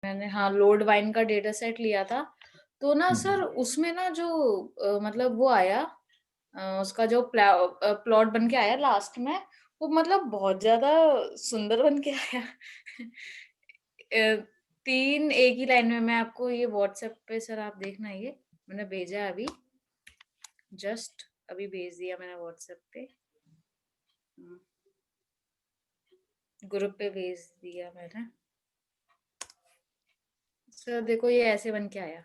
मैंने हाँ load wine का डेटा सेट लिया था। तो ना सर उसमें ना जो मतलब वो आया उसका जो प्लॉट बन के आया लास्ट में, वो मतलब बहुत ज्यादा सुंदर बन के आया। 3 एक ही लाइन में। मैं आपको ये व्हाट्सएप पे सर आप देखना, ये मैंने भेजा है अभी, जस्ट अभी भेज दिया मैंने व्हाट्सएप पे। ग्रुप पे भेज दिया मैंने। सर देखो ये ऐसे बन के आया।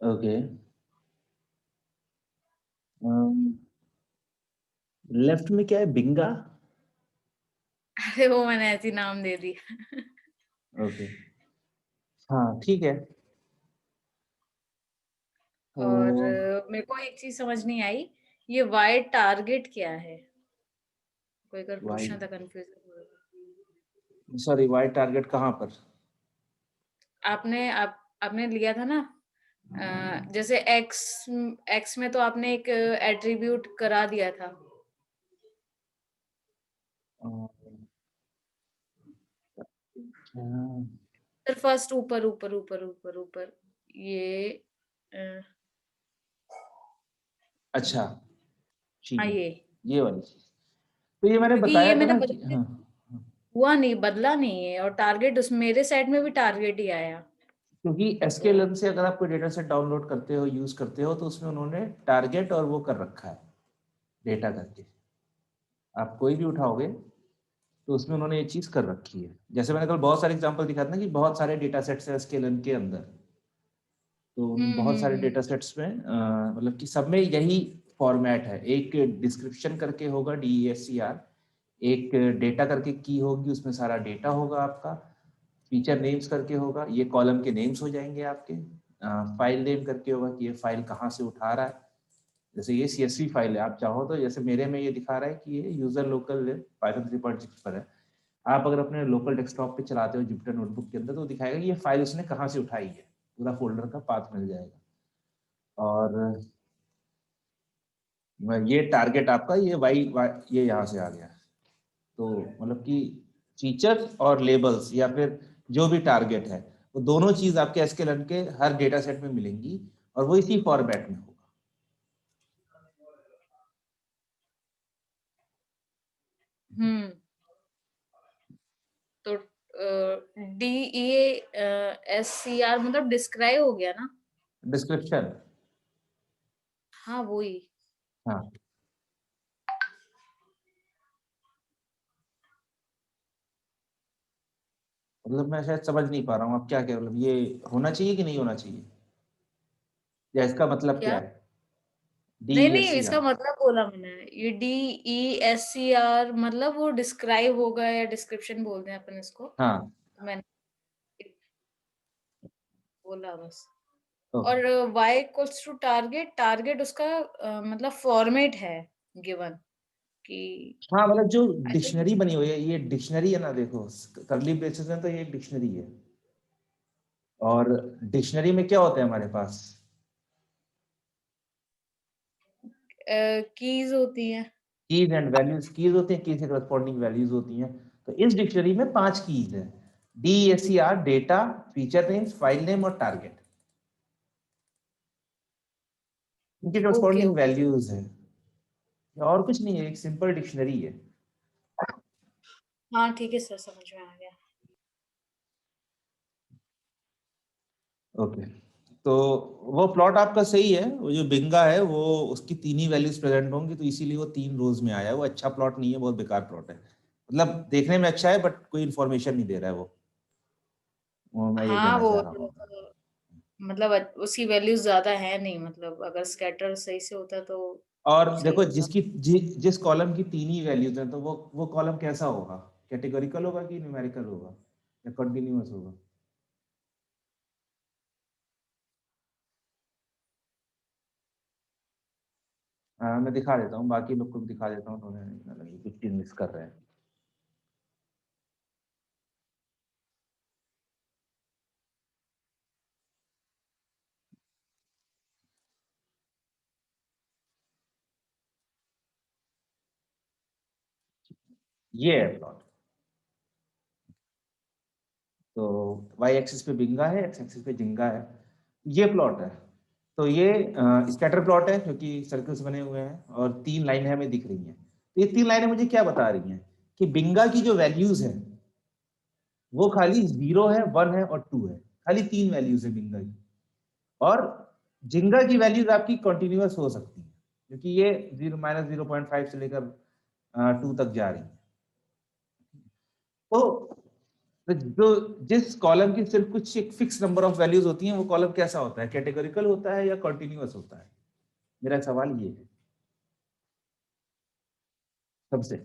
ओके, लेफ्ट में क्या है, बिंगा? अरे वो मैंने ऐसे ही नाम दे दिया। ओके, हाँ ठीक है। तो और मेरे को एक चीज समझ नहीं आई, ये वाई टारगेट क्या है? कोई अगर वाई, पूछना था कंफ्यूजन। सॉरी, वाई टारगेट कहाँ पर? आपने लिया था ना, जैसे एक्स एक्स में तो आपने एक एट्रीब्यूट करा दिया था। सर फर्स्ट ऊपर ऊपर ऊपर ऊपर ऊपर ये अ, अच्छा, ठीक हाँ है, ये, ये वाली चीज। तो ये मैंने क्योंकि बताया ये था मैंने ना कि बदल हाँ, हुआ नहीं, बदला नहीं है, और टारगेट उस मेरे साइड में भी टारगेट ही आया। क्योंकि तो एसक्यूएल से अगर आप कोई डेटा सेट डाउनलोड करते हो, यूज करते हो, तो उसमें उन्होंने टारगेट और वो कर रखा है, डेटा करके। आप कोई भी उठाओगे तो उसमें उन्होंने ये चीज कर रखी है। जैसे मैंने कल बहुत सारे एग्जांपल दिखाया था ना कि बहुत सारे डेटा सेट्स है एसक्यूएल के अंदर। तो उन बहुत सारे डेटा हम्म। सेट्स में मतलब कि सब में यही फॉर्मेट है। एक डिस्क्रिप्शन करके होगा, DESCR। एक डेटा करके की होगी, उसमें सारा डेटा होगा आपका। फीचर नेम्स करके होगा, ये कॉलम के नेम्स हो जाएंगे आपके। फाइल नेम करके होगा कि ये फाइल कहाँ से उठा रहा है। जैसे ये CSV फाइल है, आप चाहो तो, जैसे मेरे में ये दिखा रहा है कि ये यूजर लोकल पाइथन 3.6 पर है। आप अगर अपने लोकल डेस्कटॉप पे चलाते हो जुपिटर नोटबुक के अंदर, तो दिखाएगा कि ये फाइल उसने कहाँ से उठाई है। पूरा फोल्डर का पाथ मिल जाएगा। और ये टारगेट आपका, ये यहाँ से आ गया। तो मतलब कि फीचर और लेबल्स या फिर जो भी टारगेट है, वो दोनों चीज आपके एसक्यूएल के हर डेटा सेट में मिलेंगी, और वो इसी फॉर्मेट में होगा। हम्म। तो DESCR मतलब डिस्क्राइब हो गया ना? डिस्क्रिप्शन। हाँ वही। हाँ, मतलब मैं शायद समझ नहीं पा रहा हूँ आप क्या कह रहे हो। मतलब ये होना चाहिए कि नहीं होना चाहिए, या इसका मतलब क्या क्या? है? नहीं नहीं, इसका DESCR। मतलब बोला मैंने। ये DESCR मतलब वो डिस्क्राइब होगा या डिस्क्रिप्शन बोलते हैं अपन इसको। हाँ, तो मैंने बोला बस। ओके। और Y equals to target, target उसका मतलब फॉर्मेट है गिवन कि हाँ, मतलब जो आई थिंक। डिक्शनरी बनी हुई है, ये डिक्शनरी है ना, देखो। करली ब्रेसेस में तो ये डिक्शनरी है। और डिक्शनरी में क्या होता है हमारे पास? कीज होती है। Keys and values. कीज होते हैं, कीज से करस्पॉन्डिंग वैल्यूज होती हैं। तो इस डिक्शनरी में 5 कीज है: DESCR, data, feature names, file name और टारगेट। इनके ओके करस्पॉन्डिंग ओके। वैल्यूज है। और कुछ नहीं है, एक सिंपल डिक्शनरी है। हाँ ठीक है सर, समझ में आ गया। ओके। तो वो प्लॉट आपका सही है, वो जो बिंगा है वो, उसकी 3 ही वैल्यूज प्रेजेंट होंगी, तो इसीलिए वो 3 रोज में आया है। वो अच्छा प्लॉट नहीं है, बहुत बेकार प्लॉट है। मतलब देखने में अच्छा है, बट कोई इन्फॉर्मेशन नहीं दे रहा है वो मैं ये हाँ कहना चाह वो रहा थोड़ा हूँ। सा मतलब उसकी वैल्यूज ज्यादा है नहीं, मतलब अगर स्कैटर सही से होता तो और सही देखो, होता। जिस कॉलम की 3 ही वैल्यूज हैं, तो वो कॉलम कैसा होगा? कैटेगोरिकल होगा कि न्यूमेरिकल होगा, या कंटिन्यूअस होगा? मैं दिखा देता हूँ, बाकी लोग को भी दिखा देता हूँ, तो उन्हें ना लगे कुछ चीज मिस कर रहे हैं। ये है प्लॉट। तो वाई एक्सिस पे बिंगा है, एक्स एक्सिस पे जिंगा है, ये प्लॉट है। तो ये स्कैटर प्लॉट है क्योंकि सर्कल्स बने हुए हैं और 3 लाइनें हमें दिख रही हैं। तो ये 3 लाइनें मुझे क्या बता रही हैं कि बिंगा की जो वैल्यूज है वो खाली 0 है, 1 है और 2 है। खाली 3 वैल्यूज है बिंगा की। और जिंगा की वैल्यूज आपकी कंटिन्यूअस हो सकती है क्योंकि ये 0 -0.5 से लेकर 2 तक जा रही है। तो जो जिस कॉलम की सिर्फ कुछ एक फिक्स नंबर ऑफ वैल्यूज होती हैं वो कॉलम कैसा होता है, कैटेगोरिकल होता है या कंटिन्यूअस होता है? मेरा सवाल ये है सबसे।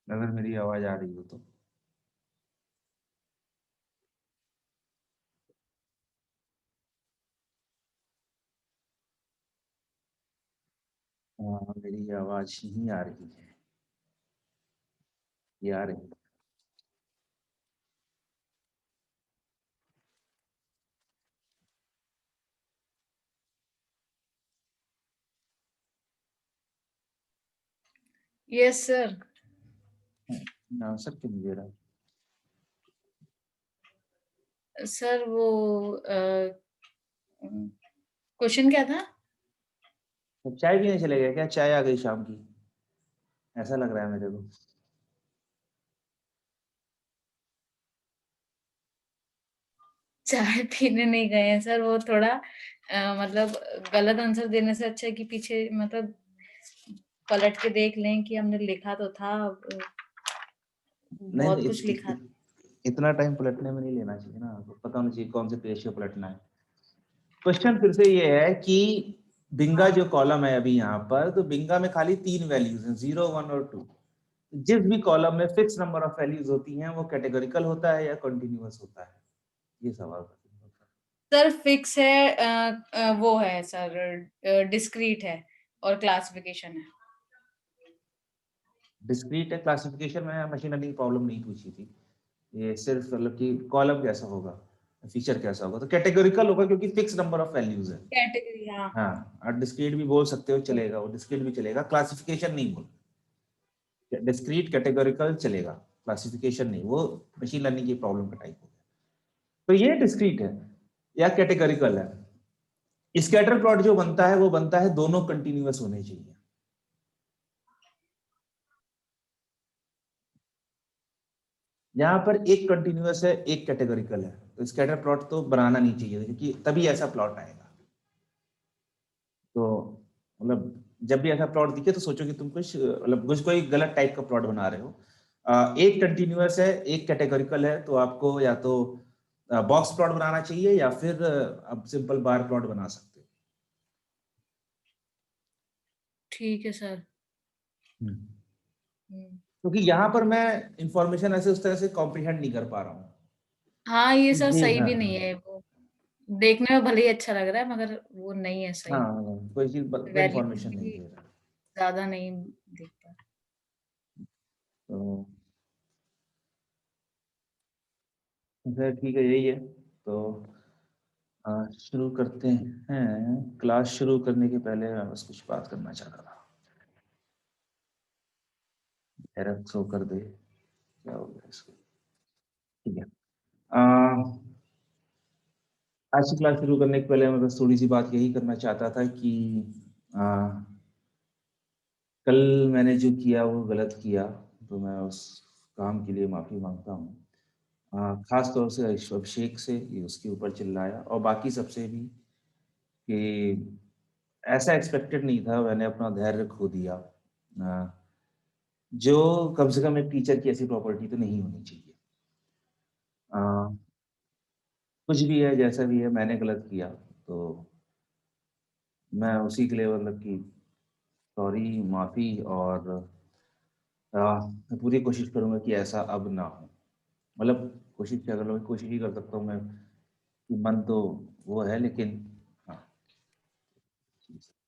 अगर मेरी आवाज आ रही हो तो। हाँ, मेरी आवाज नहीं आ रही है, ये आ रही है। Yes sir. आंसर क्यों नहीं दे रहा? सर वो क्वेश्चन क्या था? तो चाय पीने चले गए क्या? चाय आ गई शाम की, ऐसा लग रहा है मेरे को। चाय पीने नहीं गए हैं सर, वो थोड़ा मतलब गलत आंसर देने से अच्छा है कि पीछे मतलब पलट के देख लें कि हमने लिखा तो था। नहीं बहुत नहीं, कुछ लिखा। इतना टाइम पलटने में नहीं लेना चाहिए ना, आपको पता होना चाहिए कौन से पेज पे पलटना है। क्वेश्चन फिर से ये है कि बिंगा जो कॉलम है अभी यहाँ पर, तो बिंगा में खाली 3 वैल्यूज हैं, 0, 1 और 2। जिस भी कॉलम में फिक्स नंबर ऑफ वैल्यूज होती हैं वो कैटेगोरिकल होता है या कंटिन्यूअस होता है? ये सवाल था। सर फिक्स है, वो है सर, डिस्क्रीट है और क्लासिफिकेशन है। डिस्क्रीट है, क्लासिफिकेशन में मशीन लर्निंग प्रॉब्लम नहीं पूछी थी। ये सिर्फ मतलब कि कॉलम कैसा होगा, फीचर कैसा होगा, तो कैटेगोरिकल होगा क्योंकि फिक्स नंबर ऑफ वैल्यूज है। कैटेगरी, हाँ। हाँ, और डिस्क्रीट भी बोल सकते हो, चलेगा, वो डिस्क्रीट भी चलेगा, क्लासिफिकेशन नहीं बोल। डिस्क्रीट कैटेगोरिकल चलेगा, क्लासिफिकेशन नहीं, वो मशीन लर्निंग की प्रॉब्लम का टाइप हो गया। तो ये डिस्क्रीट है या कैटेगोरिकल है। स्कैटर प्लॉट जो बनता है वो बनता है दोनों कंटिन्यूअस होने चाहिए। यहाँ पर एक कंटिन्यूअस है, एक कैटेगोरिकल है, तो स्कैटर प्लॉट तो बनाना नहीं चाहिए क्योंकि तभी ऐसा प्लॉट आएगा। तो मतलब जब भी ऐसा प्लॉट दिखे तो सोचो कि तुम कुछ मतलब कुछ कोई गलत टाइप का प्लॉट बना रहे हो। एक कंटिन्यूअस है, एक कैटेगोरिकल है, तो आपको या तो बॉक्स प्लॉट बनाना चाहिए या फिर आप सिंपल बार प्लॉट बना सकते हो। ठीक है सर। हम्म। हम्म। क्योंकि यहाँ पर मैं इंफॉर्मेशन ऐसे उस तरह से कॉम्प्रिहेंड नहीं कर पा रहा हूँ। हाँ, ये सर जी सही हाँ। भी नहीं है वो। देखने में भले ही अच्छा लग रहा है मगर वो नहीं है सही। हाँ, कोई चीज वैल्यूज इंफॉर्मेशन नहीं भी दे रहा। ज्यादा नहीं दिखता। तो खैर ठीक है, यही है। तो शुरू करते हैं। क्लास शुरू करने के पहले मैं बस कुछ बात करना चाह रहा था। एरर शो कर दे, क्या हो गया इसको? ठीक है। आज की क्लास शुरू करने के पहले मैं बस थोड़ी सी बात यही करना चाहता था कि आ, कल मैंने जो किया वो गलत किया, तो मैं उस काम के लिए माफी मांगता हूँ। खास तौर से अभिषेक से, ये उसके ऊपर चिल्लाया, और बाकी सबसे भी कि ऐसा एक्सपेक्टेड नहीं था, मैंने अपना धैर्य खो दिया। जो कम से कम एक टीचर की ऐसी प्रॉपर्टी तो नहीं होनी चाहिए। अ, कुछ भी है, जैसा भी है, मैंने गलत किया तो मैं उसी के लिए मतलब कि सॉरी, माफी, और मैं पूरी कोशिश करूंगा कि ऐसा अब ना हो। मतलब कोशिश क्या करूँगा, कोशिश ही कर सकता हूँ मैं कि मन तो वो है, लेकिन हाँ,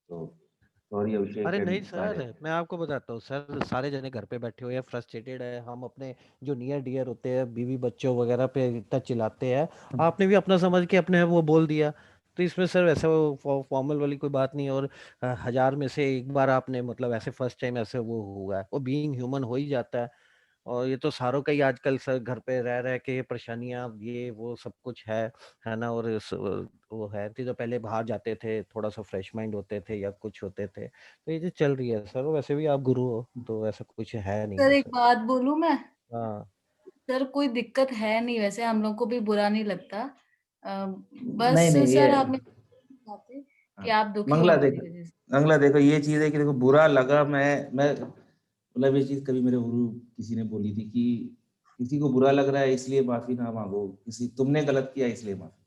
तो सॉरी अभिषेक अरे नहीं एंड सर, सारे। मैं आपको बताता हूँ सर, सारे जने घर पे बैठे हुए हैं, फ्रस्ट्रेटेड है, हम अपने जो नियर डियर होते हैं बीवी बच्चों वगैरह पे इतना चिल्लाते हैं, आपने भी अपना समझ के अपने वो बोल दिया, तो इसमें सर वैसे वो फॉर्मल वाली कोई बात नहीं है। और 1000 में से एक बार आपने मतलब ऐसे फर्स्ट टाइम ऐसे वो हुआ है, वो बीइंग ह्यूमन हो ही जाता है। और ये तो सारों का ही आजकल सर घर पे रह रह के परेशानियां ये वो सब कुछ है ना। और वो है थी, तो पहले बाहर जाते थे, थोड़ा सा फ्रेश माइंड होते थे या कुछ होते थे, तो ये जो चल रही है सर, वैसे भी आप गुरु हो तो ऐसा कुछ है नहीं सर है एक सर। बात बोलूं मैं? हाँ। सर कोई दिक्कत है नहीं, वैसे हम लोग को भी बुरा नहीं लगता। नहीं बस नहीं ये, सर आप नहीं चाहते कि हाँ, आप दुखी हो मंगला मेरी देखो, वजह से। मंगला देखो ये चीज है कि देखो बुरा लगा, मैं मतलब ये चीज कभी मेरे गुरु किसी ने बोली थी कि किसी को बुरा लग रहा है इसलिए माफी ना मांगो, किसी तुमने गलत किया इसलिए माफी।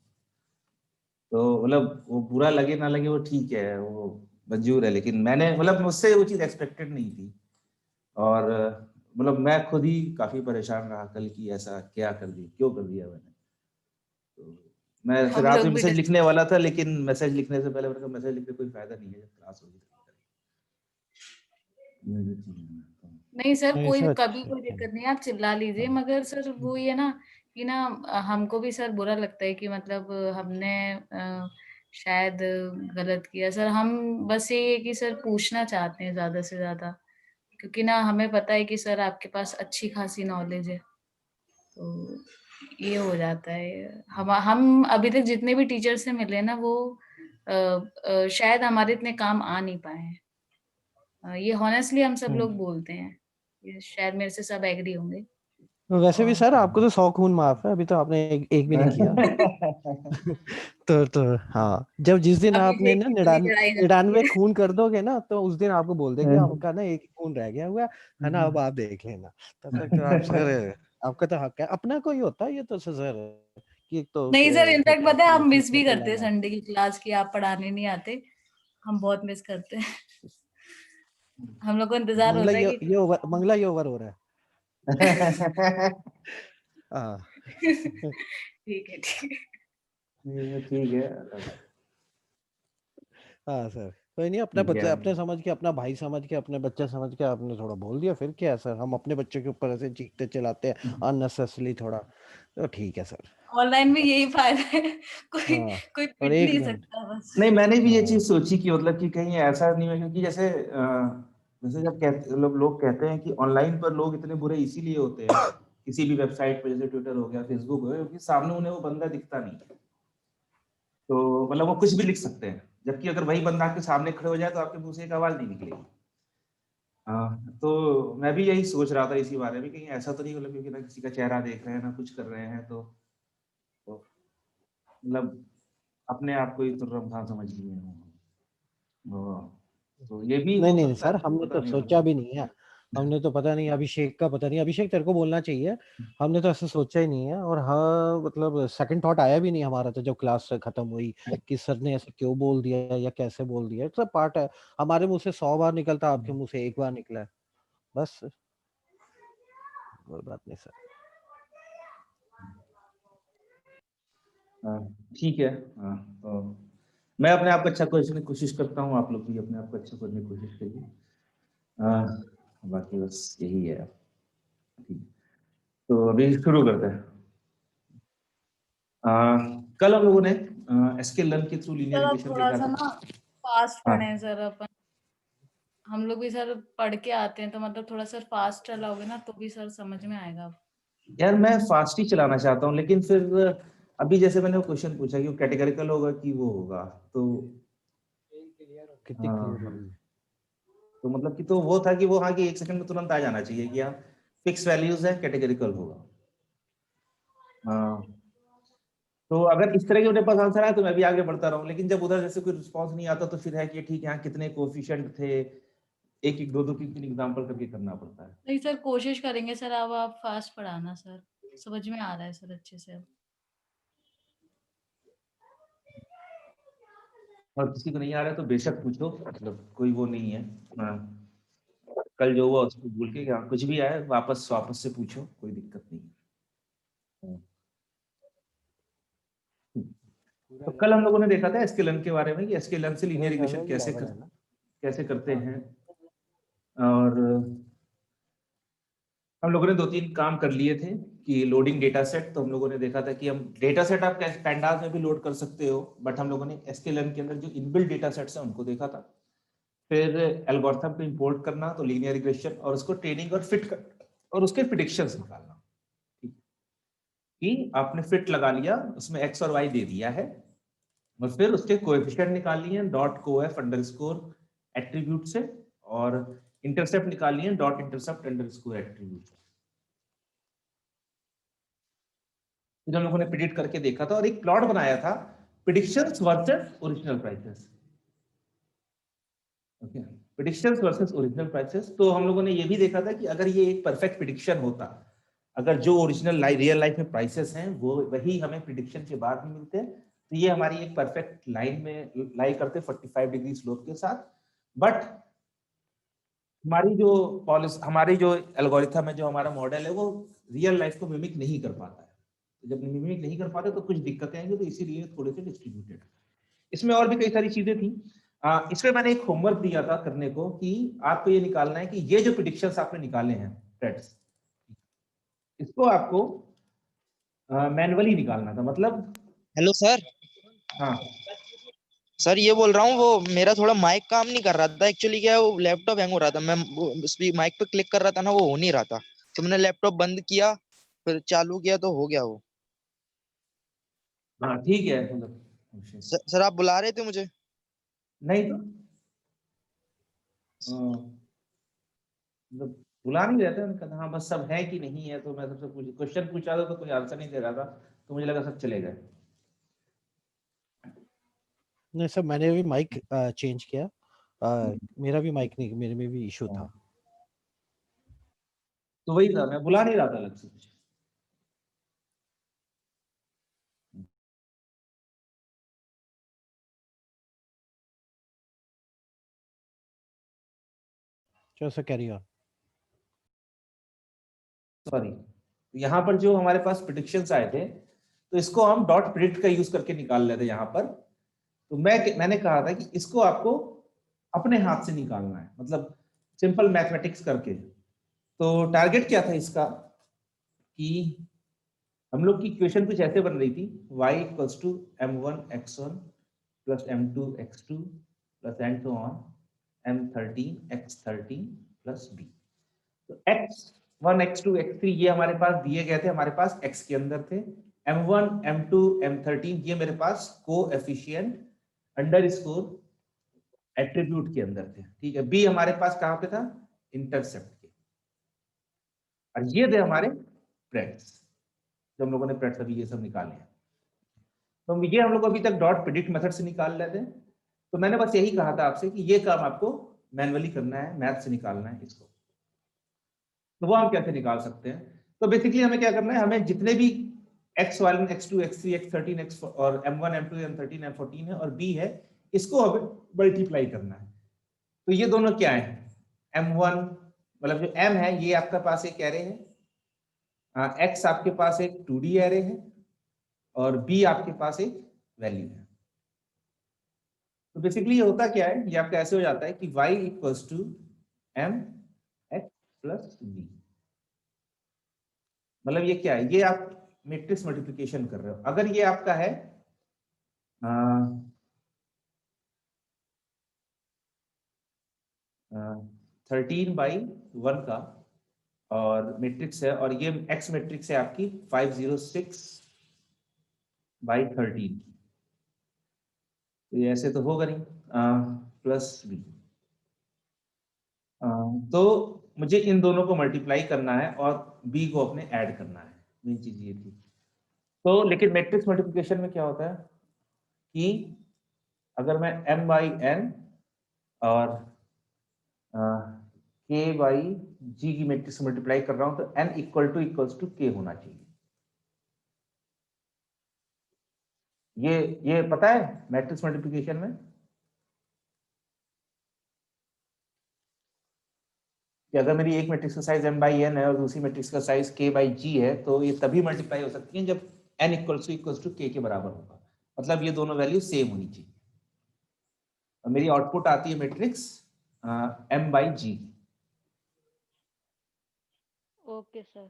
तो मतलब वो बुरा लगे ना लगे वो ठीक है, वो मंजूर है, लेकिन मैंने मतलब मुझसे वो चीज एक्सपेक्टेड नहीं थी। और मतलब मैं खुद ही काफी परेशान रहा कल की ऐसा क्या कर दिया, क्यों कर दिया मैंने। तो मैं फिर हम रात में लोग भी मैसेज लिखने वाला था, लेकिन मैसेज लिखने से पहले मैंने कहा मैसेज लिखने कोई फायदा नहीं है, जब क्लास होगी ये जो चीज़ है ना, नहीं सर, नहीं कोई सर, कभी अच्छा कोई अच्छा। दिक्कत नहीं, आप चिल्ला लीजिए, हाँ। मगर सर वो ये ना कि ना हमको भी सर बुरा लगता है कि मतलब हमने शायद गलत किया सर। हम बस ये है कि सर पूछना चाहते हैं ज्यादा से ज्यादा, क्योंकि ना हमें पता है कि सर आपके पास अच्छी खासी नॉलेज है, तो ये हो जाता है। हम अभी तक जितने भी टीचर से मिले ना, वो शायद हमारे इतने काम आ नहीं पाए हैं। ये हॉनेस्टली हम सब लोग बोलते हैं, ये शायद मेरे से सब एग्री होंगे। वैसे भी और सर आपको तो 100 खून माफ है, अभी तो आपने एक भी नहीं किया। तो हाँ, जब जिस दिन आपने अभिषेक ना की तभी लड़ाई जाती 99 है। खून कर दोगे ना, तो उस दिन आपको बोल देंगे आपका ना एक ही खून रह गया हुआ है ना, अब आप देख लेना। तब तक तो आप सर, आपका तो हक है, अपना कोई होता है ये तो सर, कि एक तो नहीं सर, इनफैक्ट होता है पता है कि हम मिस टीचर भी को करते हैं लाना। संडे की क्लास की, आप पढ़ाने नहीं आते। हम बहुत मिस करते हैं। हम लोग को इंतजार मंगला होता है कि मंगला ये ओवर हो रहा है। हाँ। ठीक है ठीक है। ये ठीक है, हाँ सर, कोई नहीं, अपना ठीक है। बच्चा अपने समझ के, अपना भाई समझ के, अपने बच्चा समझ के आपने थोड़ा बोल दिया, फिर क्या है सर, हम अपने बच्चे के ऊपर ऐसे चीखते चिल्लाते हैं अननेसेसरली थोड़ा, तो ठीक है सर। ऑनलाइन में यही फायदा है, कोई हाँ। कोई और पिट एक नहीं मिनट। सकता बस। नहीं मैंने भी ये हाँ। चीज सोची कि मतलब कि कहीं ऐसा नहीं है, क्योंकि जैसे जैसे जब कहते लोग कहते हैं कि ऑनलाइन पर लोग इतने बुरे इसीलिए होते हैं किसी भी वेबसाइट पर, जैसे ट्विटर हो गया, फेसबुक हो गया, क्योंकि सामने उन्हें वो बंदा दिखता नहीं है। तो मतलब वो कुछ भी लिख सकते हैं, जबकि अगर वही बंदा आपके सामने खड़े हो जाए तो आपके मुंह से एक आवाज नहीं निकलेगी। हाँ, तो मैं भी यही सोच रहा था इसी बारे में, कहीं ऐसा तो नहीं, मतलब क्योंकि ना किसी का चेहरा देख रहे हैं ना कुछ कर रहे हैं, तो मतलब अपने आप को ही तो रमजान समझ लिए हूँ। तो ये भी नहीं हो नहीं नहीं सकता सर, है, हमने पता तो नहीं सोचा मतलब। भी नहीं है। हमने तो पता नहीं, अभिषेक का पता नहीं, अभिषेक तेरे को बोलना चाहिए, हमने तो ऐसे सोचा ही नहीं है। और हाँ मतलब सेकंड थॉट आया भी नहीं हमारा, तो जब क्लास खत्म हुई कि सर ने ऐसे क्यों बोल दिया या कैसे बोल दिया, सब पार्ट है। हमारे मुंह से 100 बार निकलता, आपके मुंह से एक बार निकला है, बस, कोई बात नहीं सर। हाँ, ठीक है। हाँ, तो मैं अपने आप को अच्छा करने की कोशिश करता हूँ, आप लोग भी अपने आप को अच्छा करने की कोशिश करिए। हाँ, बाकी बस यही है। ठीक है। तो अभी शुरू करते हैं। कल हम लोगों ने एसके लर्न के थ्रू लीनियर सर अब रिग्रेशन थोड़ा देखा सा था। ना फास्ट हाँ पढ़े सर अपन। हम लोग भी सर पढ़ के आते हैं, तो मतलब थोड़ा सर फास्ट चलाओगे ना तो भी सर समझ में आएगा अब। यार, मैं फास्ट ही चलाना चाहता हूँ, लेकिन फिर अभी जैसे मैंने वो क्वेश्चन पूछा कि वो कैटेगरिकल होगा कि वो होगा, तो कितनी क्लियर हाँ, हुई। तो मतलब कि तो वो था कि वो हाँ कि 1 सेकंड में तुरंत आ जाना चाहिए कि हाँ फिक्स वैल्यूज है, कैटेगरिकल होगा। हाँ, तो अगर इस तरह के मेरे पास आंसर आया तो मैं भी आगे बढ़ता रहूं, लेकिन जब उधर जैसे कोई रिस्पांस नहीं आता तो फिर है कि ठीक है, यहाँ कितने कोफिशिएंट थे, एक एक दो दो तीन तीन एग्जाम्पल करके करना पड़ता है। नहीं सर, कोशिश करेंगे सर, अब आप फास्ट पढ़ाना सर, समझ में आ रहा है सर अच्छे से अब। और किसी को नहीं आ रहा है तो बेशक पूछो, मतलब कोई वो नहीं है। हाँ, कल जो हुआ उसको भूल के, क्या कुछ भी आए वापस वापस से पूछो, कोई दिक्कत नहीं है। पूरा तो कल लेवल हम है लोगों ना, ने देखा था एसक्यूएल के बारे में कि एसक्यूएल से लीनियर पूरा रिग्रेशन लेवल ही कैसे लेवल कर। है ना। कैसे करते हैं। और हम लोगों ने 2-3 काम कर लिए थे कि लोडिंग डेटा सेट, तो हम लोगों ने देखा था कि हम डेटा सेट आप पैंडास में भी लोड कर सकते हो, बट हम लोगों ने sklearn के अंदर जो इनबिल्ट डेटा सेट्स हैं उनको देखा था। फिर एल्गोरिथम को इंपोर्ट करना, तो लीनियर रिग्रेशन, और उसको ट्रेनिंग और फिट कर और उसके प्रिडिक्शंस निकालना। ठीक कि आपने फिट लगा लिया, उसमें x और y दे दिया है, और फिर उसके कोएफिशिएंट निकाल लिए डॉट कोएफ अंडरस्कोर एट्रीब्यूट से, और इंटरसेप्ट निकाल लिए डॉट इंटरसेप्ट अंडरस्कोर एट्रीब्यूट से। फिर हम लोगों ने प्रिडिक्ट करके देखा था और एक प्लॉट बनाया था predictions versus original prices. Okay, predictions versus original prices. तो हम लोगों ने ये भी देखा था कि अगर ये एक परफेक्ट प्रिडिक्शन होता, अगर जो ओरिजिनल रियल लाइफ में प्राइसेस हैं वो वही हमें प्रिडिक्शन के बाद में मिलते हैं, तो ये हमारी एक परफेक्ट लाइन में लाई करते 45 डिग्री स्लोप के साथ। बट हमारी जो एल्गोरिथम है, जो हमारा मॉडल है, वो रियल लाइफ को मिमिक नहीं कर पाता है। तो जब मिमिक नहीं कर पाते तो कुछ दिक्कतें आएंगी, तो इसीलिए थोड़े से डिस्ट्रीब्यूटेड। इसमें और भी कई सारी चीजें थी। इसमें मैंने एक होमवर्क दिया था करने को कि आपको ये निकालना है कि ये जो प्रिडिक्शंस आपने निकाले हैं थ्रेड्स, इसको आपको मैनुअली निकालना था। मतलब हेलो सर। हाँ सर ये बोल रहा हूँ, वो मेरा थोड़ा माइक काम नहीं कर रहा था एक्चुअली। क्या है, वो लैपटॉप हैंग हो रहा था। मैं उस माइक पे क्लिक कर रहा था ना, वो हो नहीं रहा था, तो मैंने लैपटॉप बंद किया, फिर चालू किया तो हो गया वो। हाँ ठीक है, मतलब सर आप बुला रहे थे मुझे? नहीं तो मतलब बुला नहीं रहे थे, उन्होंने कहा हाँ बस सब है कि नहीं है। तो मैं सबसे क्वेश्चन पूछा था तो कोई आंसर नहीं दे रहा था, तो मुझे लगा सब चले गए। नहीं सर, मैंने भी माइक चेंज किया। मेरा भी माइक नहीं, मेरे में भी इशू था। तो वही था, मैं बुला नहीं रहा था अलग से कुछ। चलो सर, कैरी ऑन। सॉरी, यहाँ पर जो हमारे पास प्रिडिक्शंस आए थे, तो इसको हम डॉट प्रिडिक्ट का यूज करके निकाल लेते यहाँ पर। तो मैंने कहा था कि इसको आपको अपने हाथ से निकालना है, मतलब सिंपल मैथमेटिक्स करके। तो टारगेट क्या था इसका कि हम लोग की इक्वेशन कुछ ऐसे बन रही थी, y equals to m1 x1 plus m2 x2 plus and so on m13 x13 plus b। तो x1 x2 x3 ये हमारे पास दिए गए थे, हमारे पास x के अंदर थे। m1 m2 m13 ये मेरे पास कोएफिशिएंट अंडरस्कोर एट्रीब्यूट के अंदर थे। ठीक है, b हमारे पास कहाँ पे था, इंटरसेप्ट के। और ये थे हमारे प्रेड्स, जो हम लोगों ने प्रेड्स अभी ये सब निकाले हैं। तो ये हम लोग अभी तक डॉट प्रिडिक्ट मेथड से निकाल लेते हैं। तो मैंने बस यही कहा था आपसे कि ये काम आपको मैनुअली करना है, मैथ से निकालना है इसको। तो वो हम कैसे निकाल सकते हैं? तो बेसिकली हमें क्या करना है, हमें जितने भी x1 x2 x3 x13 x और m1 m2 m13 m14 है और b है, इसको हमें मल्टीप्लाई करना है। तो ये दोनों क्या है, m1 मतलब जो m है ये आपका पास एक एरे है, x आपके पास एक 2D एरे है, और b आपके पास एक वैल्यू है। तो बेसिकली ये होता क्या है, ये आपका ऐसे हो जाता है कि y equals to m x plus b। मतलब ये क्या है, ये आप मैट्रिक्स मल्टीप्लिकेशन कर रहे हो। अगर ये आपका है 13/1 का और मैट्रिक्स है, और ये x मैट्रिक्स है आपकी 506/13, तो ये ऐसे तो होगा नहीं, प्लस b। तो मुझे इन दोनों को मल्टीप्लाई करना है और b को अपने ऐड करना है, मेन चीज ये थी। तो लेकिन मैट्रिक्स मल्टीप्लिकेशन में क्या होता है कि अगर मैं m/n और k/g की मैट्रिक्स मल्टीप्लाई कर रहा हूं, तो n इक्वल्स टू k होना चाहिए। ये पता है मैट्रिक्स मल्टीप्लिकेशन में कि अगर मेरी एक मैट्रिक्स का साइज m/n है और दूसरी मैट्रिक्स का साइज k/g है, तो ये तभी मल्टीप्लाई हो सकती है जब n इक्वल्स टू k के बराबर होगा। मतलब ये दोनों वैल्यू सेम होनी चाहिए। और मेरी आउटपुट आती है मैट्रिक्स m/g। Okay sir.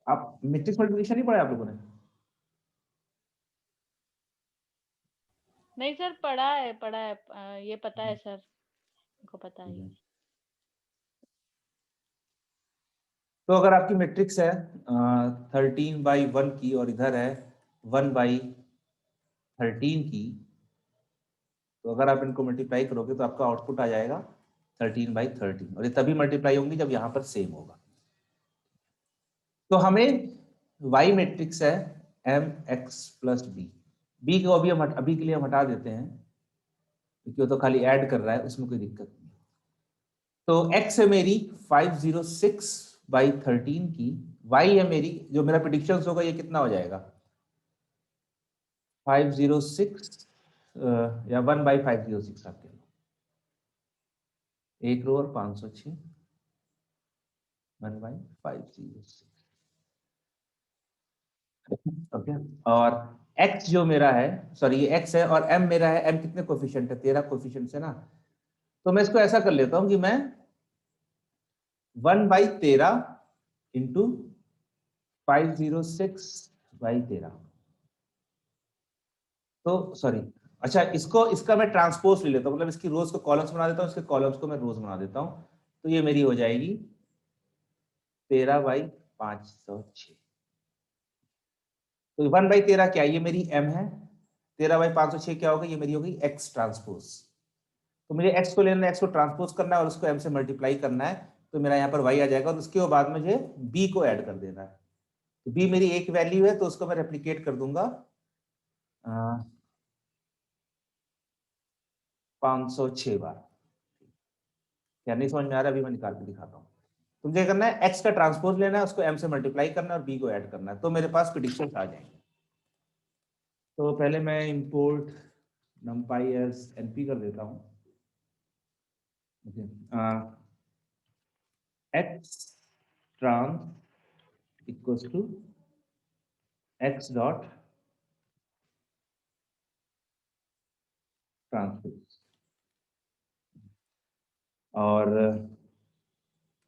आप मैट्रिक्स मल्टीप्लिकेशन नहीं पढ़ा आप लोगों ने? नहीं सर, पढ़ा है, ये पता है सर, को पता है ये। तो अगर आपकी मैट्रिक्स है 13/1 की और इधर है 1/13 की, तो अगर आप इनको मल्टीप्लाई करोगे तो आपका आउटपुट आ जाएगा 13/13, और ये तभी मल्टीप्लाई होंगी जब यहाँ पर सेम होगा। तो हमें y मैट्रिक्स है mx प्लस b को अभी अभी के लिए हम हटा देते हैं क्योंकि वो तो खाली ऐड कर रहा है, उसमें कोई दिक्कत नहीं। तो x है मेरी 506/13 की, y है मेरी, जो मेरा प्रेडिक्शंस होगा ये कितना हो जाएगा 506 या 1/506 आपके एक रो और 506 1/506। ओके, और x जो मेरा है, सॉरी ये x है, और m मेरा है, m कितने कोफिशिएंट है 13 कोफिशिएंट है ना, तो मैं इसको ऐसा कर लेता हूं कि मैं 1/13 इंटू 506/13, तो सॉरी, अच्छा इसका मैं ट्रांसपोज ले लेता हूं, मतलब इसकी रोज को कॉलम्स बना देता हूं, इसके कॉलम्स को मैं रोज बना देता हूं, तो ये मेरी हो जाएगी 13/506। तो 1/13 क्या है, ये मेरी m है, 13/506 क्या होगा, ये मेरी होगी x ट्रांसपोज। तो मुझे x को लेना है, x को ट्रांसपोज करना है और उसको m से मल्टीप्लाई करना है, तो मेरा यहाँ पर y आ जाएगा, और उसके बाद मुझे b को ऐड कर देना है। तो b मेरी एक वैल्यू है, तो उसको मैं रेप्लिकेट कर दूंगा 506 बार। क्या नहीं समझ में आ रहा, अभी मैं निकाल के दिखाता हूँ। तो मुझे करना है x का ट्रांसपोज लेना है, उसको m से मल्टीप्लाई करना है और b को ऐड करना है, तो मेरे पास प्रेडिक्शंस आ जाएंगे। तो पहले मैं इंपोर्ट numpy as np कर देता हूँ। x trans equals to x dot transpose, और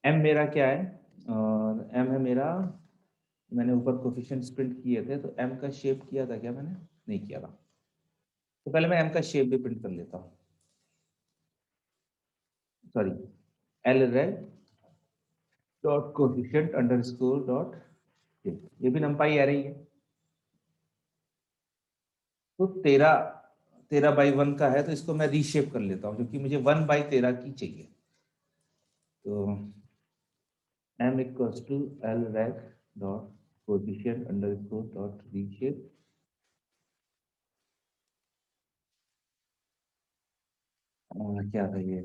m मेरा क्या है, और m है मेरा, मैंने ऊपर कोफिशिएंट्स प्रिंट किए थे, तो m का शेप किया था क्या, मैंने नहीं किया था, तो पहले मैं m का शेप भी प्रिंट कर लेता हूँ, sorry lreg dot coefficient underscore dot, ये भी numpy आ रही है। तो 13/1 का है, तो इसको मैं रीशेप कर लेता हूँ क्योंकि मुझे 1/13 की चाहिए। तो m equals to lreg dot coefficient underscore dot reshape, क्या था ये,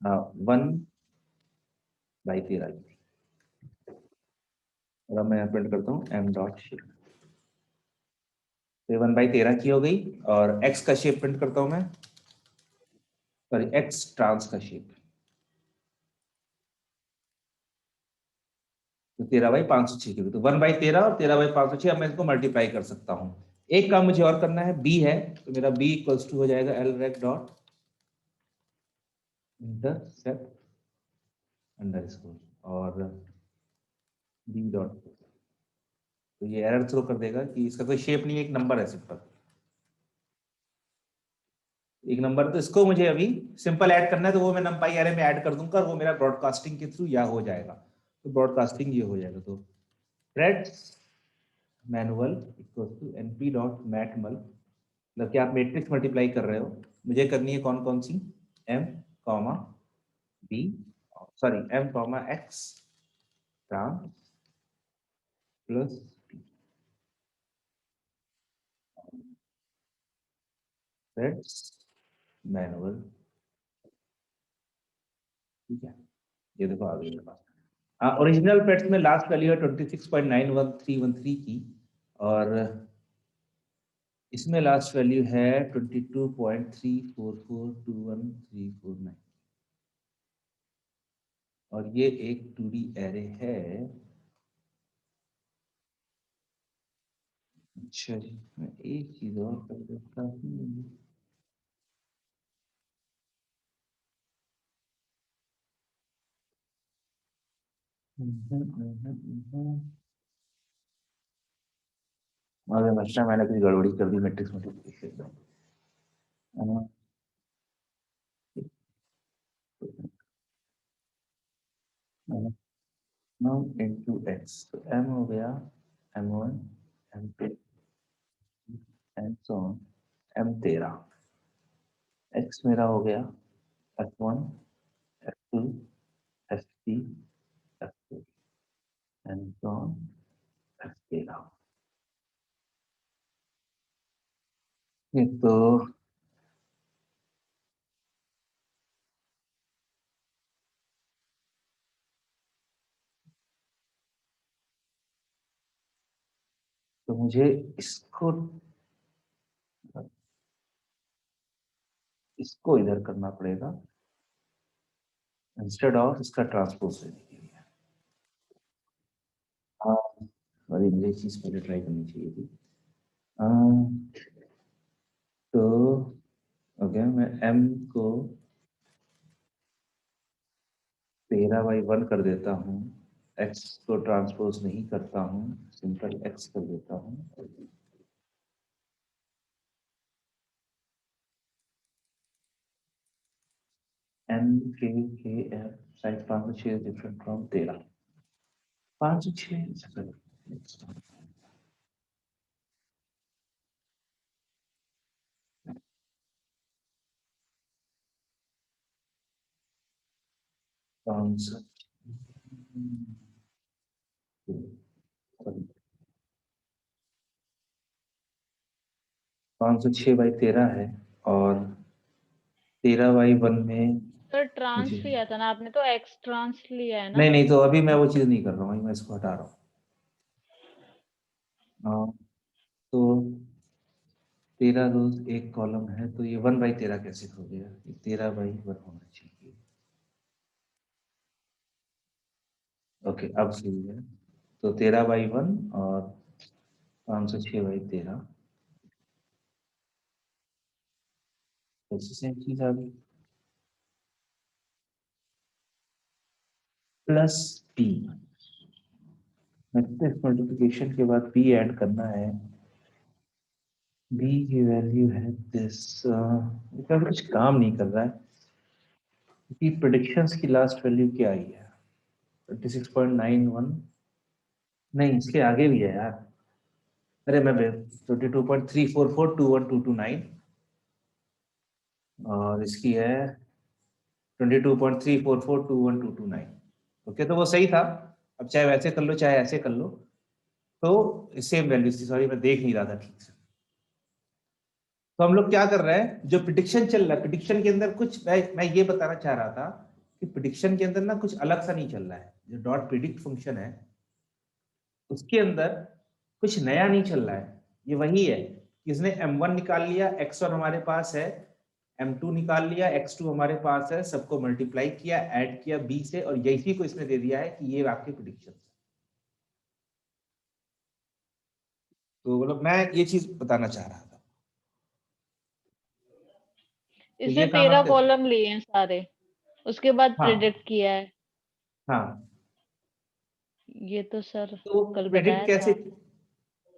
1/13 की, और अब मैं प्रिंट करता हूँ m डॉट शेप, तो 1/13 की हो गई, और x का शेप प्रिंट करता हूँ मैं, सॉरी x ट्रांस का शेप, तो 13/506 की, तो 1/13 और 13/506, अब मैं इसको मल्टीप्लाई कर सकता हूँ। एक काम मुझे और करना है, b है, तो मेरा b इक्वल्स टू हो जाएगा lreg डॉट इंटरसेप्ट अंडरस्कोर और b डॉट, तो ये एरर थ्रो कर देगा कि इसका कोई शेप नहीं है, एक नंबर है सिंपल, एक नंबर, तो इसको मुझे अभी सिंपल ऐड करना है, तो वो मैं numpy array में ऐड कर दूंगा, और वो मेरा ब्रॉडकास्टिंग के थ्रू या हो जाएगा, तो ब्रॉडकास्टिंग ये हो जाएगा। तो threads manual equals to np dot matmul, मतलब कि आप मैट्रिक्स मल्टीप्लाई कर रहे हो, मुझे करनी है कौन कौन सी, m comma b, sorry m comma x trans plus threads manual, ठीक है, ये देखो आ गई मेरे पास। ओरिजिनल पेट्स में लास्ट वैल्यू है 26.91313 की, और इसमें लास्ट वैल्यू है 22.3442139, और ये एक 2D एरे है। अच्छा जी, मैं एक चीज और कर देता हूँ। अगर अच्छा मैंने कुछ गड़बड़ी कर दी मैट्रिक्स मल्टीप्लिकेशन में। नाउ इनटू एक्स, तो m हो गया m1 m2 and so on, m13, x मेरा हो गया f1 f2 f3 f4 and so on f13। ये तो मुझे इसको इधर करना पड़ेगा इंस्टेड ऑफ इसका ट्रांसपोज लेने के लिए। हाँ, और ये चीज पहले ट्राई करनी चाहिए थी। तो ओके, मैं m को 13/1 कर देता हूँ, x को ट्रांसपोज नहीं करता हूँ, सिंपल x कर देता हूँ। n k f side 506 different from 13, 506 पाँच सौ 6/13 है और 13/1 में सर ट्रांस मुझे लिया था ना आपने, तो एक्स ट्रांस लिया है ना। नहीं, तो अभी मैं वो चीज नहीं कर रहा हूँ, मैं इसको हटा रहा हूँ। तो 13 रोज एक कॉलम है, तो ये 1/13 कैसे हो गया? 13/1 होना चाहिए। ओके, अब सही है। तो 13/1 और 506/13 सेम चीज आ गई, प्लस p। मैट्रिक्स मल्टीप्लिकेशन के बाद p ऐड करना है। b की वैल्यू है दिस, इसका कुछ काम नहीं कर रहा है क्योंकि प्रेडिक्शंस की लास्ट वैल्यू क्या आई है? 26.91, नहीं इसके आगे भी है यार। अरे मैं 22.3442129 और इसकी है 22.3442129। ओके, तो वो सही था। अब चाहे वैसे कर लो चाहे ऐसे कर लो, तो सेम वैल्यू थी। सॉरी, मैं देख नहीं रहा था ठीक से। तो हम लोग क्या कर रहे हैं, जो प्रिडिक्शन चल रहा है, प्रिडिक्शन के अंदर कुछ मैं ये बताना चाह रहा था कि प्रिडिक्शन के अंदर ना कुछ अलग सा नहीं चल रहा है। जो डॉट प्रिडिक्ट फंक्शन है उसके अंदर कुछ नया नहीं चल रहा है। ये वही है कि इसने m1 निकाल लिया, x1 हमारे पास है, m2 निकाल लिया, x2 हमारे पास है, सबको मल्टीप्लाई किया, ऐड किया b से, और यही को इसने दे दिया है कि ये आपके प्रिडिक्शन। तो मतलब मैं ये चीज बताना चाह रहा था। तो इसने ये काम 13 आप कॉलम लिए हैं सारे, उसके बाद हाँ प्रेडिक्ट किया है। हाँ, ये तो सर तो कल प्रेडिक्ट बताया कैसे, था।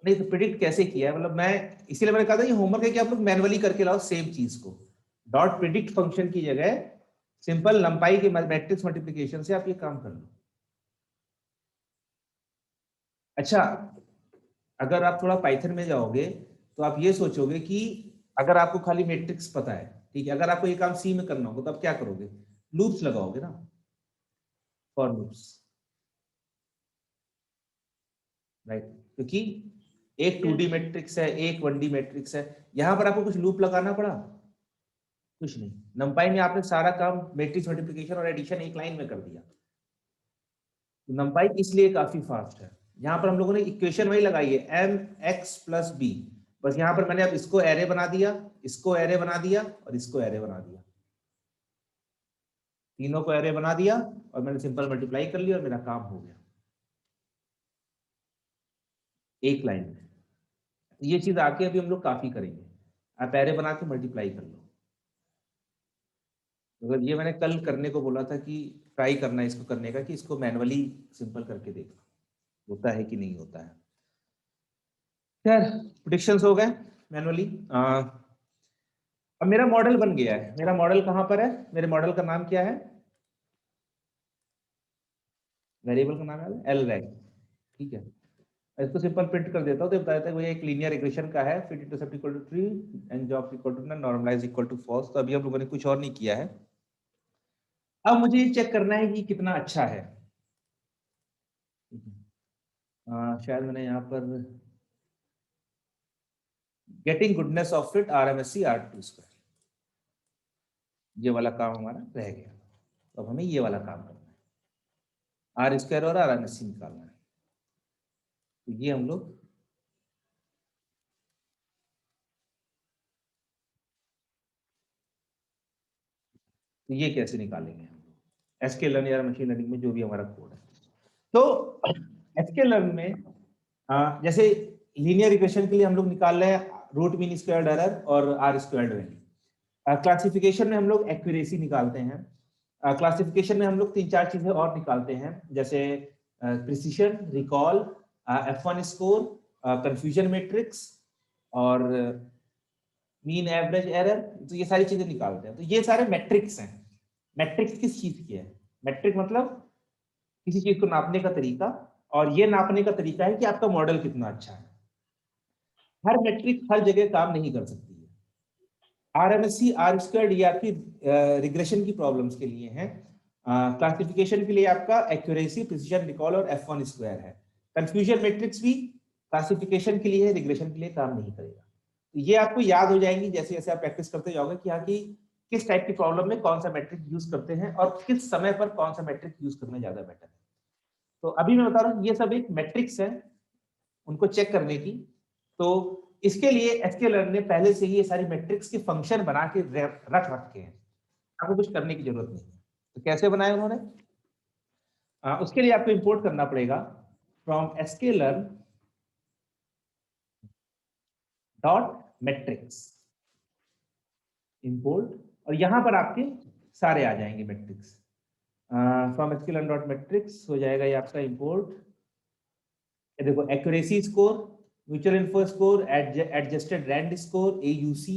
नहीं तो प्रेडिक्ट कैसे किया है, मतलब मैं इसीलिए मैंने कहा था ये होमवर्क है कि आप लोग मैनुअली करके लाओ सेम चीज को। डॉट प्रिडिक्ट फंक्शन की जगह सिंपल लंबाई के मैट्रिक्स मल्टीप्लिकेशन से आप ये काम कर लो। अच्छा, अगर आप थोड़ा पाइथन में जाओगे तो आप ये सोचोगे कि अगर आपको खाली मैट्रिक्स पता है, ठीक है, अगर आपको ये काम सी में करना होगा तो आप क्या करोगे? लूप्स लगाओगे ना, फॉर लूप्स, राइट? क्योंकि एक 2D यस। मैट्रिक्स है, एक 1D मैट्रिक्स है, यहां पर आपको कुछ लूप लगाना पड़ा? कुछ नहीं। नंपाई में आपने सारा काम मैट्रिक्स मल्टीप्लिकेशन और एडिशन एक लाइन में कर दिया। नंपाई इसलिए काफी फास्ट है। यहाँ पर हम लोगों ने इक्वेशन वही लगाई है, एम एक्स प्लस बी, बस यहाँ पर मैंने अब इसको एरे बना दिया, इसको एरे बना दिया और इसको एरे बना दिया, तीनों को एरे बना दिया और मैंने सिंपल मल्टीप्लाई कर लिया और मेरा काम हो गया एक लाइन में। ये चीज आके अभी हम लोग काफी करेंगे। आप एरे बना के मल्टीप्लाई कर लो। अगर ये मैंने कल करने को बोला था कि ट्राई करना इसको करने का, कि इसको मैनुअली सिंपल करके देखना होता है कि नहीं होता है। खैर प्रेडिक्शंस हो गए मैनुअली। अब मेरा मॉडल बन गया है। मेरा मॉडल कहाँ पर है? मेरे मॉडल का नाम क्या है? वेरिएबल का नाम है एल रैंक, ठीक है। इसको सिंपल प्रिंट कर देता हूँ तो बता देता है वो एक लीनियर रिग्रेशन का है। Fit intercept equal to 3 and job equal to normalise equal to false. तो अभी हम लोगों ने कुछ और नहीं किया है। अब मुझे ये चेक करना है कि कितना अच्छा है। शायद मैंने यहाँ पर getting goodness of fit RMSE R2 square, ये वाला काम हमारा रह गया। तो अब हमें ये वाला काम करना है, R स्क्वायर और RMSE निकालना है। तो ये हम लोग तो ये कैसे निकालेंगे हम लोग SQL या मशीन लर्निंग में जो भी हमारा कोड है। तो SQL में जैसे लीनियर रिग्रेशन के लिए हम लोग निकाल रहे हैं रूट मीन स्क्वायर्ड एरर और R स्क्वायर्ड वैल्यू। क्लासिफिकेशन में हम लोग एक्यूरेसी निकालते हैं। क्लासिफिकेशन में हम लोग 3-4 चीजें और निकालते हैं, जैसे precision, recall, F1 score, confusion matrix और मीन एवरेज एरर। तो ये सारी चीजें निकालते हैं। तो ये सारे मैट्रिक्स हैं। मैट्रिक्स किस चीज की है? मैट्रिक मतलब किसी चीज को नापने का तरीका, और ये नापने का तरीका है कि आपका मॉडल कितना अच्छा है। हर मैट्रिक हर जगह काम नहीं कर सकती है। RMSE R स्क्वायर्ड ये आपकी रिग्रेशन की प्रॉब्लम्स के लिए है। क्लासिफिकेशन के लिए आपका एक्यूरेसी, प्रिसिशन, रिकॉल और F1 स्क्वायर है। कंफ्यूजन मैट्रिक्स भी क्लासिफिकेशन के लिए है, रिग्रेशन के लिए काम नहीं करेगा। तो ये आपको याद हो जाएंगी जैसे जैसे आप प्रैक्टिस करते जाओगे कि हाँ कि किस टाइप की प्रॉब्लम में कौन सा मैट्रिक यूज करते हैं और किस समय पर कौन सा मैट्रिक यूज करना ज्यादा बेटर है। तो अभी मैं बता रहा हूँ ये सब एक मैट्रिक्स है उनको चेक करने की। तो इसके लिए SQL ने पहले से ही ये सारी मैट्रिक्स के फंक्शन बना के रख रखे हैं, आपको कुछ करने की जरूरत नहीं है। तो कैसे बनाए उन्होंने? उसके लिए आपको इंपोर्ट करना पड़ेगा from SQL dot metrics import, और यहां पर आपके सारे आ जाएंगे metrics. From SQL dot metrics हो जाएगा ये आपका इंपोर्ट। ये देखो accuracy score, mutual info score, adjusted rand score, AUC,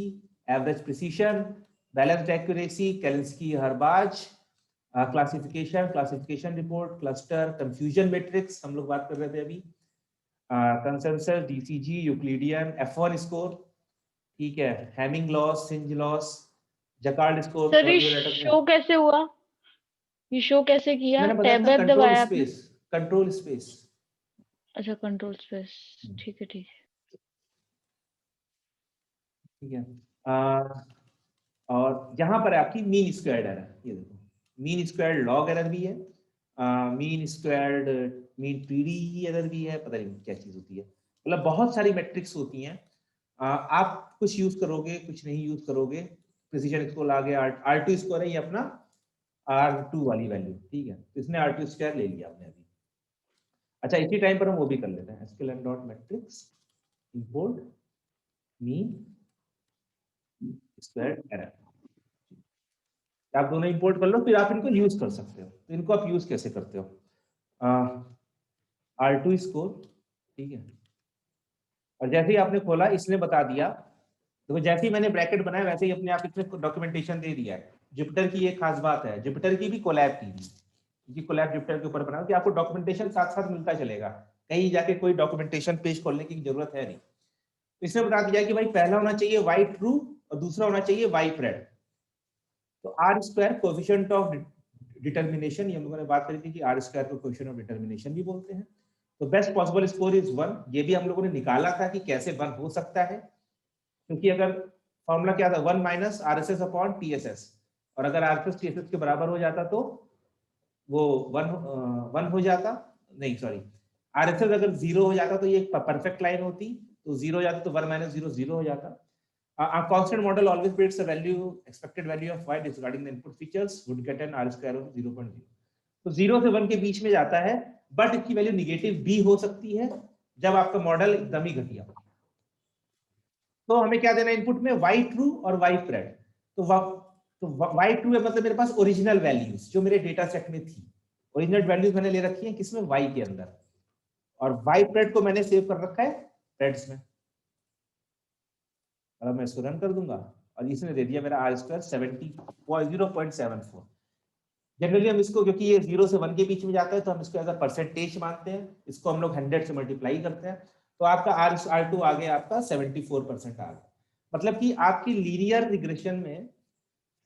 average precision, balanced accuracy, Kalinske Harabasz, classification, classification report, cluster, confusion matrix हम लोग बात कर रहे थे अभी, consensus, DCG, Euclidean, F1 score, ठीक है, Hamming loss, Synge loss, jacquard score. Sir ये शो कैसे हुआ? ये शो कैसे किया? मैंने बताया टैब था वेब कंट्रोल दबाया आपने? Space, control space. अच्छा कंट्रोल स्पेस, ठीक है ठीक है। और यहाँ पर आपकी मीन स्क्वायर्ड एरर, ये देखो मीन स्क्वायर्ड लॉग एरर भी है, mean squared mean PD error भी है, पता नहीं क्या चीज होती है। मतलब बहुत सारी मैट्रिक्स होती हैं। आप कुछ यूज करोगे कुछ नहीं यूज करोगे। प्रिसीजन स्कोर आ गया, R2 स्कोर है ये अपना R2 वाली वैल्यू, ठीक है। तो इसने R2 स्क्वायर ले लिया आपने अभी। अच्छा इसी टाइम पर हम वो भी कर लेते हैं, SQL dot metrics import mean square error. आप दोनों इंपोर्ट कर लो, फिर आप इनको यूज कर सकते हो। तो इनको आप यूज कैसे करते हो? R2 स्कोर, ठीक है। और जैसे ही आपने खोला इसने बता दिया, तो जैसे ही मैंने ब्रैकेट बनाया वैसे ही अपने आप इसने डॉक्यूमेंटेशन दे दिया है। जुपिटर की ये खास बात है, जुपिटर की भी कोलैब की थी, क्योंकि कोलैब जुपिटर के ऊपर बना कि आपको डॉक्यूमेंटेशन साथ साथ मिलता चलेगा, कहीं जाके कोई डॉक्यूमेंटेशन पेज खोलने की जरूरत है नहीं। तो इसने बता दिया कि भाई पहला होना चाहिए y ट्रू और दूसरा होना चाहिए y प्रेड। तो R square coefficient of determination, ये हम लोगों ने बात करी थी कि R स्क्वायर को कोएफिशिएंट ऑफ डिटर्मिनेशन भी बोलते हैं। तो बेस्ट पॉसिबल स्कोर इज 1, ये भी हम लोगों ने निकाला था कि कैसे 1 हो सकता है, क्योंकि अगर फॉर्मूला क्या था 1 माइनस RSS अपॉन TSS, और अगर RSS TSS के बराबर हो जाता तो वो 1 हो जाता, नहीं सॉरी, RSS अगर 0 हो जाता तो ये एक परफेक्ट लाइन होती, तो 0 हो जाता तो 1 माइनस 0 0 हो जाता। A constant model always predicts the value, expected value of y disregarding the input features would get an R square of 0.0। तो 0 से 1 के बीच में जाता है, बट इसकी वैल्यू निगेटिव भी हो सकती है जब आपका मॉडल एकदम ही घटिया हो। तो हमें क्या देना इनपुट में, y ट्रू और y प्रेड। तो y ट्रू है मतलब मेरे पास ओरिजिनल वैल्यूज जो मेरे डेटा सेट में थी, ओरिजिनल वैल्यूज मैंने ले रखी है किसमें, y के अंदर, और y प्रेड को मैंने सेव कर रखा है प्रेड्स में। और मैं इसको रन कर दूंगा और इसने दे दिया मेरा r स्क्वायर 0.74। जनरली हम इसको, क्योंकि ये 0 से 1 के बीच में जाता है, तो हम इसको एज अ परसेंटेज मानते हैं, इसको हम लोग 100 से मल्टीप्लाई करते हैं, तो आपका R2 आ गया आपका 74% आ गया। मतलब कि आपकी लीनियर रिग्रेशन में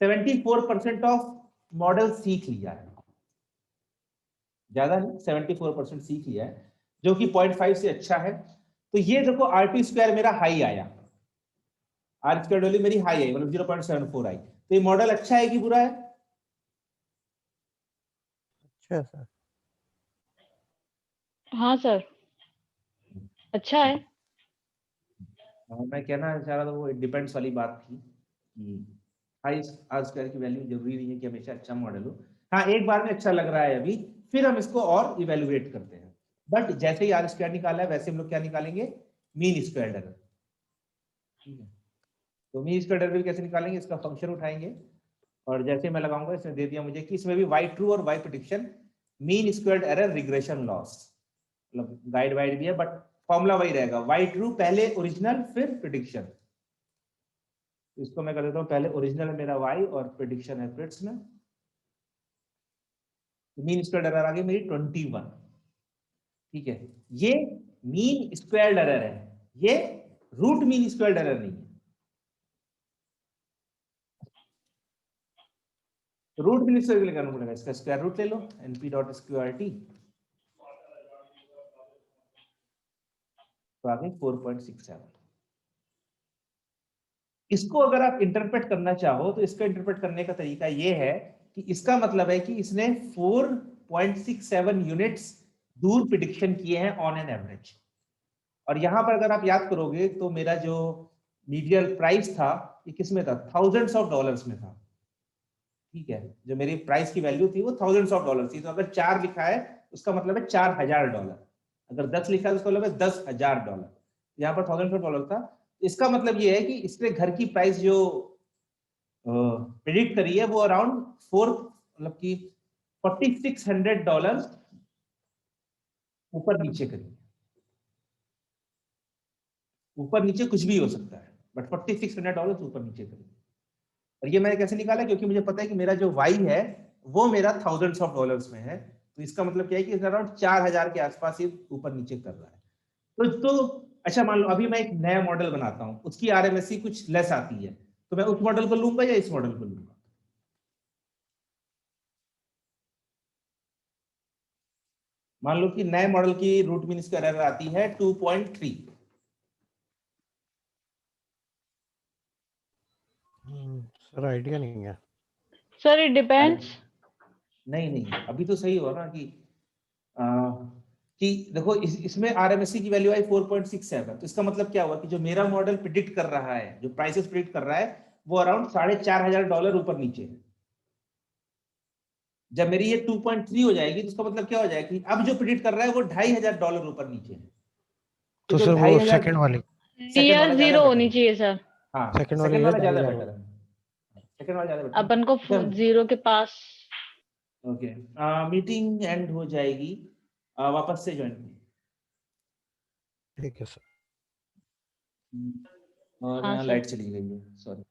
74% ऑफ मॉडल सीख लिया है, ज्यादा नहीं 74% सीख लिया है, जो कि 0.5 से अच्छा है। तो ये देखो RT स्क्वायर मेरा हाई आया, R स्क्वायर वैल्यू मेरी हाई आई, मतलब 0.74 आई। तो ये मॉडल अच्छा है कि बुरा है? अच्छा सर। हाँ सर, अच्छा है। मैं कहना चाह रहा था वो डिपेंड्स वाली बात थी कि हाई आर स्क्वायर की वैल्यू जरूरी नहीं है कि हमेशा अच्छा मॉडल हो। हाँ, एक बार में अच्छा लग रहा है अभी, फिर हम इसको और इवेलुएट करते हैं। बट जैसे ही आर स्क्वायर निकाला है वैसे हम लोग क्या निकालेंगे, मीन स्क्वायर एरर। ठीक है, तो मीन स्क्वायर एरर कैसे निकालेंगे, इसका फंक्शन उठाएंगे और जैसे मैं लगाऊंगा, इसने दे दिया मुझे कि इसमें भी y ट्रू और y prediction, mean squared error, regression loss, मतलब गाइड वाइड भी है बट फॉर्मूला वही रहेगा, y ट्रू पहले ओरिजिनल फिर प्रेडिक्शन। इसको मैं कर देता हूँ, पहले ओरिजिनल है मेरा y और प्रेडिक्शन है प्रिट्स में। मीन स्क्वायर्ड एरर आ गई मेरी 21। ठीक है, ये मीन स्क्वायर्ड एरर है, ये रूट मीन स्क्वायर्ड एरर नहीं है। रूट मीन स्क्वायर के लिए करना पड़ेगा, इसका स्क्वायर रूट ले लो, np.sqrt, तो आ गई 4.67। इसको अगर आप इंटरप्रेट करना चाहो तो इसका इंटरप्रेट करने का तरीका ये है कि इसका मतलब है कि इसने 4.67 यूनिट्स दूर प्रिडिक्शन किए हैं ऑन एन एवरेज। और यहां पर अगर आप याद करोगे तो मेरा जो मीडियन प्राइस था ये किसमें था, थाउजेंड्स ऑफ डॉलर्स में था। ठीक है, जो मेरी प्राइस की वैल्यू थी वो थाउजेंड्स ऑफ डॉलर थी, तो अगर 4 लिखा है उसका मतलब है $4,000, अगर 10 लिखा है तो उसका मतलब है $10,000। यहाँ पर थाउजेंड्स ऑफ डॉलर था, इसका मतलब ये है कि इसने घर की प्राइस जो प्रिडिक्ट करी है वो अराउंड 4, मतलब कि $4,600 ऊपर नीचे करी। ऊपर नीचे कुछ भी हो सकता है बट $4,600 ऊपर नीचे करी। और ये मैंने कैसे निकाला, क्योंकि मुझे पता है कि मेरा जो y है वो मेरा थाउजेंड्स ऑफ डॉलर्स में है, तो इसका मतलब क्या है कि अराउंड 4,000 के आसपास ये ऊपर नीचे कर रहा है। तो अच्छा, मान लो अभी मैं एक नया मॉडल बनाता हूँ, उसकी आरएमएससी कुछ लेस आती है, तो मैं उस मॉडल को लूंगा या इस मॉडल को लूंगा? मान लो कि नए मॉडल की रूट मीन स्क्वायर एरर आती है 2.3। सर आइडिया नहीं है। Sir it depends. नहीं नहीं, अभी तो सही हुआ ना कि देखो इसमें आरएमएससी की वैल्यू आई 4.67, तो इसका मतलब क्या हुआ कि जो मेरा मॉडल प्रिडिक्ट कर रहा है, जो प्राइसेस प्रिडिक्ट कर रहा है वो अराउंड $4,500 ऊपर नीचे है। जब मेरी ये 2.3 हो जाएगी तो उसका मतलब क्या हो जाएगा कि अब जो प्रिडिक्ट कर रहा है वो $2,500 ऊपर नीचे है। तो जो सर वो 2,500 सेकंड वाली, सेकंड नियर वाला ज्यादा जीरो बेटर होनी है। चाहिए सर। हाँ, सेकंड वाली सेकंड है वाला ज्यादा 2,500 बेटर वाली। है, सेकंड वाला ज्यादा बेटर है। अपन को जीरो के पास। ओके, मीटिंग एंड हो जाएगी, वापस से ज्वाइन कीजिए। ठीक है सर। और हाँ यहाँ सर। लाइट चली गई है, सॉरी।